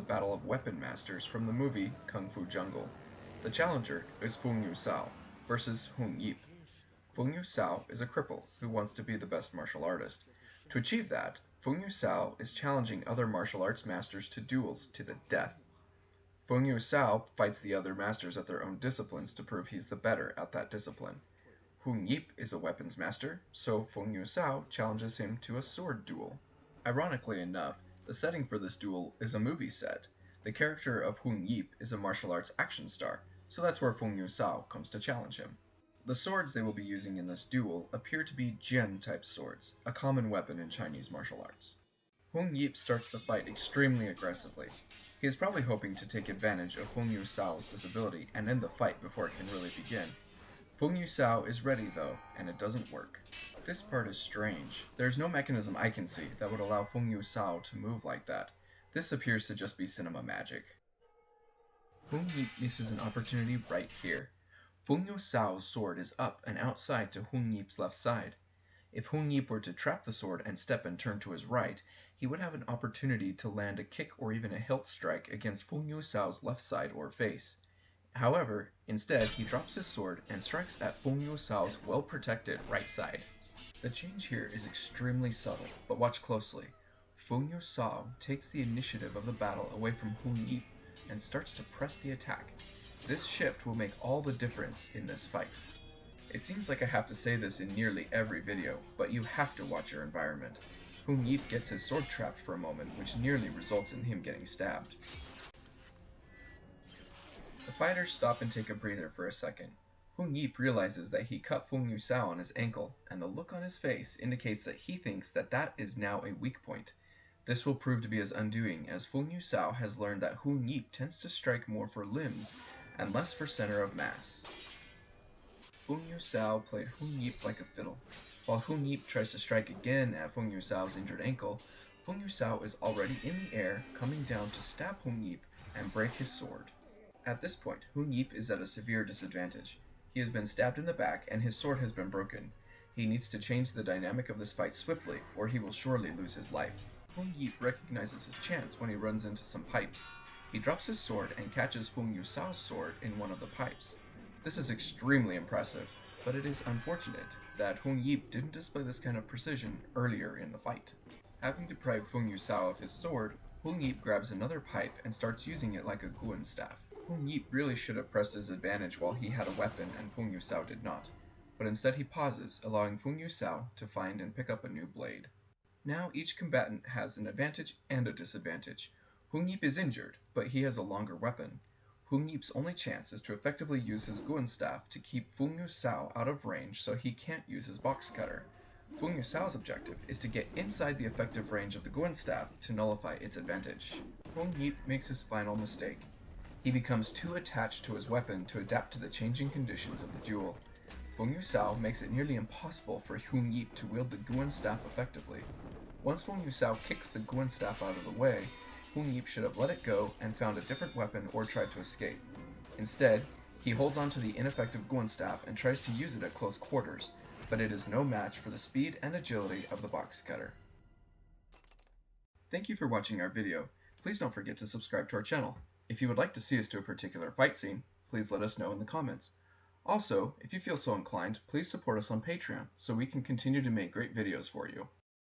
battle of weapon masters from the movie Kung Fu Jungle. The challenger is Fung Yu-Sau versus Hung Yip. Fung Yu-Sau is a cripple who wants to be the best martial artist. To achieve that, Fung Yu-Sau is challenging other martial arts masters to duels to the death. Fung Yu-Sau fights the other masters at their own disciplines to prove he's the better at that discipline. Hung Yip is a weapons master, so Fung Yu-Sau challenges him to a sword duel. Ironically enough, the setting for this duel is a movie set. The character of Hung Yip is a martial arts action star, so that's where Fung Yu-Sau comes to challenge him. The swords they will be using in this duel appear to be Jian-type swords, a common weapon in Chinese martial arts. Hung Yip starts the fight extremely aggressively. He is probably hoping to take advantage of Fung Yu-Sau's disability and end the fight before it can really begin. Fung Yu-Sau is ready though, and it doesn't work. This part is strange. There's no mechanism I can see that would allow Fung Yu-Sau to move like that. This appears to just be cinema magic. Hung Yip misses an opportunity right here. Fung Yu-Sau's sword is up and outside to Hung Yip's left side. If Hung Yip were to trap the sword and step and turn to his right, he would have an opportunity to land a kick or even a hilt strike against Fung Yu-Sau's left side or face. However, instead he drops his sword and strikes at Fung Yu-Sau's well-protected right side. The change here is extremely subtle, but watch closely. Fung Yu-Sau takes the initiative of the battle away from Hung Yip and starts to press the attack. This shift will make all the difference in this fight. It seems like I have to say this in nearly every video, but you have to watch your environment. Hung Yip gets his sword trapped for a moment, which nearly results in him getting stabbed. The fighters stop and take a breather for a second. Hung Yip realizes that he cut Fung Yu-Sau on his ankle, and the look on his face indicates that he thinks that that is now a weak point. This will prove to be his undoing, as Fung Yu-Sau has learned that Hung Yip tends to strike more for limbs and less for center of mass. Fung Yu-Sau played Hung Yip like a fiddle. While Hung Yip tries to strike again at Fung Yu-Sau's injured ankle, Fung Yu-Sau is already in the air, coming down to stab Hung Yip and break his sword. At this point, Hung Yip is at a severe disadvantage. He has been stabbed in the back and his sword has been broken. He needs to change the dynamic of this fight swiftly, or he will surely lose his life. Hung Yip recognizes his chance when he runs into some pipes. He drops his sword and catches Fung Yu-Sau's sword in one of the pipes. This is extremely impressive, but it is unfortunate that Hung Yip didn't display this kind of precision earlier in the fight. Having deprived Fung Yu-Sau of his sword, Hung Yip grabs another pipe and starts using it like a guan staff. Hung Yip really should have pressed his advantage while he had a weapon and Fung Yu-Sau did not, but instead he pauses, allowing Fung Yu-Sau to find and pick up a new blade. Now each combatant has an advantage and a disadvantage. Hung Yip is injured, but he has a longer weapon. Hung Yip's only chance is to effectively use his guan staff to keep Fung Yu-Sau out of range so he can't use his box cutter. Fung Yu-Sau's objective is to get inside the effective range of the guan staff to nullify its advantage. Hung Yip makes his final mistake. He becomes too attached to his weapon to adapt to the changing conditions of the duel. Fung Yu-Sau makes it nearly impossible for Hung Yip to wield the guan staff effectively. Once Fung Yu-Sau kicks the guan staff out of the way, Hung Yip should have let it go and found a different weapon or tried to escape. Instead, he holds onto the ineffective guan staff and tries to use it at close quarters, but it is no match for the speed and agility of the box cutter. Thank you for watching our video. Please don't forget to subscribe to our channel. If you would like to see us do a particular fight scene, please let us know in the comments. Also, if you feel so inclined, please support us on Patreon so we can continue to make great videos for you.